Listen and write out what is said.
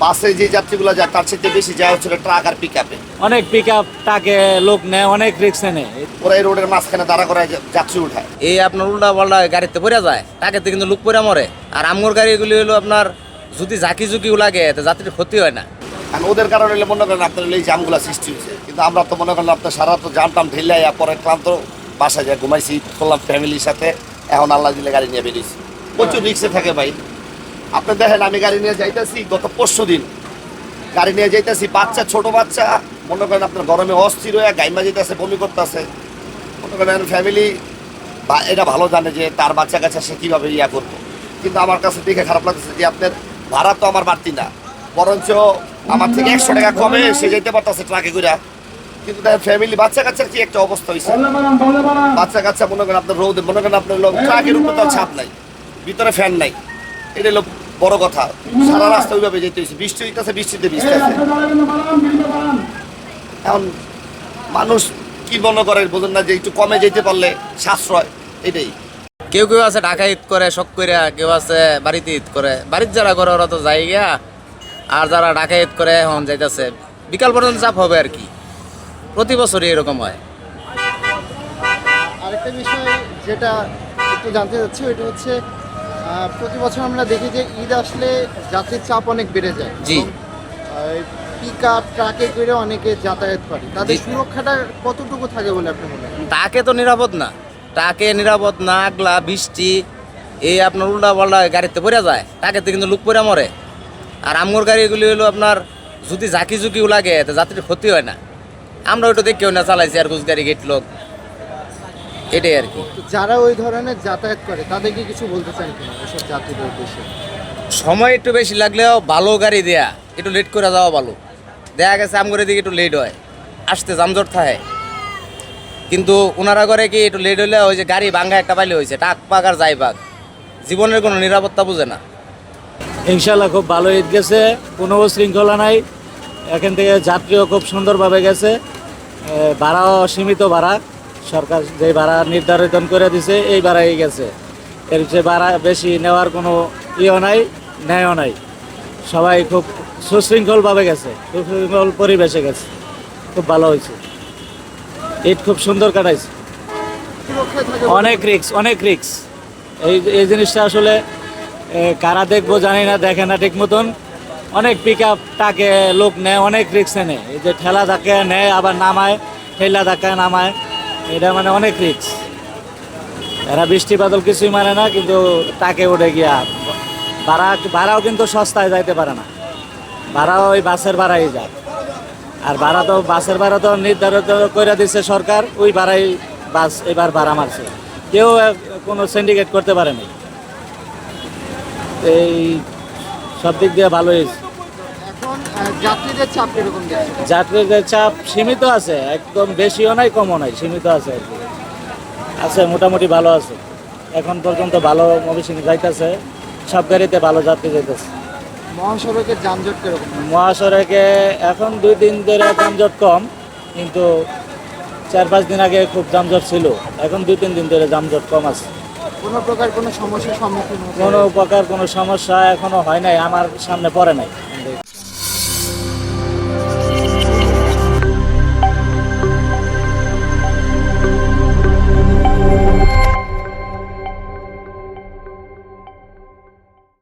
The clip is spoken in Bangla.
বাসে যে যাত্রীগুলো যায় তার চেয়ে বেশি যায় হচ্ছে ট্রাক আর পিক আপে। অনেক পিক আপ টাকে লোক নেয়, অনেক রিক্সে নেয়। ওরা এই রোডের মাঝখানে দাঁড়া করে যাত্রী উঠায়। এই আপনার উল্টা পাল্টা গাড়িতে পড়ে যায়, টাকাতে কিন্তু লোক পড়ে মরে। আর আমগর গাড়িগুলি হলো আপনার যদি ঝাঁকি ঝুঁকিও লাগে তো যাত্রীর ক্ষতি হয় না। কারণ ওদের কারণে মনে করেন আপনার এই জামগুলো সৃষ্টি হয়েছে। কিন্তু আমরা তো মনে করেন আপনার সারা তো জামটাম ঢেলে পরে ক্লান্ত বাসায় যায় ঘুমাইছি করলাম ফ্যামিলির সাথে। এখন আল্লাহ দিলে গাড়ি নিয়ে বেরিয়েছি। প্রচুর রিক্সে থাকে ভাই। আপনি দেখেন আমি গাড়ি নিয়ে যাইতেছি গত 5 দিন গাড়ি নিয়ে যাইতেছি, বাচ্চা ছোট বাচ্চা মনে করেন আপনার গরমে অস্থির হয়ে গাইমা যেতেছে, বমি করতেছে। মনে করেন ফ্যামিলি এটা ভালো জানে যে তার বাচ্চা কাছে সে কীভাবে করবো। কিন্তু আমার কাছে দেখে খারাপ লাগতেছে যে আপনার ভাড়া তো আমার বাড়তি না, বরঞ্চ আমার থেকে 100 টাকা কমে সে যেতে পারতেছে ট্রাকে করে। কিন্তু তার ফ্যামিলি বাচ্চা কাচ্চার কি একটা অবস্থা হয়েছে। বাচ্চা কাচ্চা মনে করেন আপনার রোদে মনে করেন আপনার ট্রাকের উপরে তো ছাদ নাই, ভিতরে ফ্যান নাই, এটা হলো বড় কথা। সারা রাস্তা ওইভাবে যেতে হয়েছে, বৃষ্টি হইতেছে, বৃষ্টিতে ভিজতেছে। এখন মানুষ কি মনে করে বোঝেন না যে একটু কমে যেতে পারলে সাশ্রয়, এটাই। কেউ কেউ আছে ঢাকা ঈদ করে শখ করে, কেউ আছে বাড়িতে ঈদ করে। বাড়ির যারা করে ওরা তো যায় গিয়া, আর যারা ঢাকা ঈদ করে এখন যাইতেছে বিকাল পর্যন্ত চাপ হবে আর কি। প্রতি বছরই এরকম হয়। আরেকটা বিষয় যেটা একটু জানতে চাচ্ছি ওইটা হচ্ছে প্রতি বছর আমরা দেখি যে ঈদ আসলে যাত্রীর চাপ অনেক বেড়ে যায়। জি। পিক আপ ট্রাকে করে অনেকে যাতায়াত করে, তাদের সুরক্ষাটা কতটুকু থাকে বলে আপনি মনে করেন? তাকে তো নিরাপদ না, তাকে নিরাপদ না। আগলা বৃষ্টি এই আপনার উল্টা পাল্টা গাড়িতে পড়ে যায়, তাকেতে কিন্তু লোক পড়ে মরে। আর আমগর গাড়িগুলি হলো আপনার যদি ঝাঁকি ঝুঁকিও লাগে তো যাত্রীর ক্ষতি হয় না। আমরা ওইটা দেখেও না চালাইছি আর গুছ গাড়ি গেট লোক, এটাই আর কি। যারা ওই ধরনের যাতায়াত করে তাদেরকে কিছু বলতে চান কিনা এসব যাত্রীদের উদ্দেশ্যে? সময় একটু বেশি লাগলেও ভালো গাড়ি দেয়া, একটু লেট করে যাওয়া ভালো। দেখা গেছে আমগরে দিকে একটু লেট হয়, আসতে যানজট থাকে। কিন্তু ওনারা করে কি একটু লেট হলে ওই যে গাড়ি ভাঙ্গা একটা পাইলে হয়েছে, টাক পাক আর যাই পাক, জীবনের কোনো নিরাপত্তা বুঝে না। ইনশাল্লাহ খুব ভালো ঈদ গেছে, কোনো শৃঙ্খলা নাই। এখান থেকে যাত্রীও খুব সুন্দরভাবে গেছে। ভাড়াও সীমিত ভাড়া, সরকার যে ভাড়া নির্ধারিত করে দিছে এই ভাড়াই গেছে। এর চেয়ে ভাড়া বেশি নেওয়ার কোনো ইয়েও নাই, ন্যায়ও নাই। সবাই খুব সুশৃঙ্খলভাবে গেছে, সুশৃঙ্খল পরিবেশে গেছে, খুব ভালো হয়েছে। ঈদ খুব সুন্দর কাটাইছে। সুরক্ষায় থাকে অনেক রিক্স, অনেক রিক্স। এই জিনিসটা আসলে কারা দেখবো জানি না, দেখে না ঠিক মতন। অনেক পিক আপ টাকে লোক নেয়, অনেক রিক্সে নেয়। এই যে ঠেলা ধাক্কা নেয় আবার নামায়, ঠেলা ধাক্কা নামায়, এটা মানে অনেক রিক্স। এরা বৃষ্টি বাদল কিছুই মানে না, কিন্তু টাকে উঠে গিয়া ভাড়াও কিন্তু সস্তায় যাইতে পারে না। ভাড়াও ওই বাসের ভাড়াই যায়। আর ভাড়া তো বাসের ভাড়া তো নির্ধারিত করে দিচ্ছে সরকার, ওই ভাড়াই বাস এবার ভাড়া মারছে। কেউ কোনো সিন্ডিকেট করতে পারেনি। এই সব দিক দিয়ে ভালো হয়েছে। এখন যাত্রীদের চাপ কিরকম দেখছে? যাত্রীদের চাপ সীমিত আছে, একদম বেশিও নাই কমও নাই, সীমিত আছে আর কি। আছে মোটামুটি ভালো আছে, এখন পর্যন্ত ভালো মবিসিং যাইতেছে, সব গাড়িতে ভালো যাত্রী যাইতেছে। মহাসড়কের যানজট কিরকম? মহাসড়কে এখন 2 দিন ধরে যানজট কম, কিন্তু 4-5 দিন আগে খুব যানজট ছিল। এখন 2-3 দিন ধরে যানজট কম আছে। কোনো প্রকার কোনো সমস্যার সম্মুখীন হচ্ছে? কোনো প্রকার কোনো সমস্যা এখনো হয় নাই, আমার সামনে পড়ে নাই।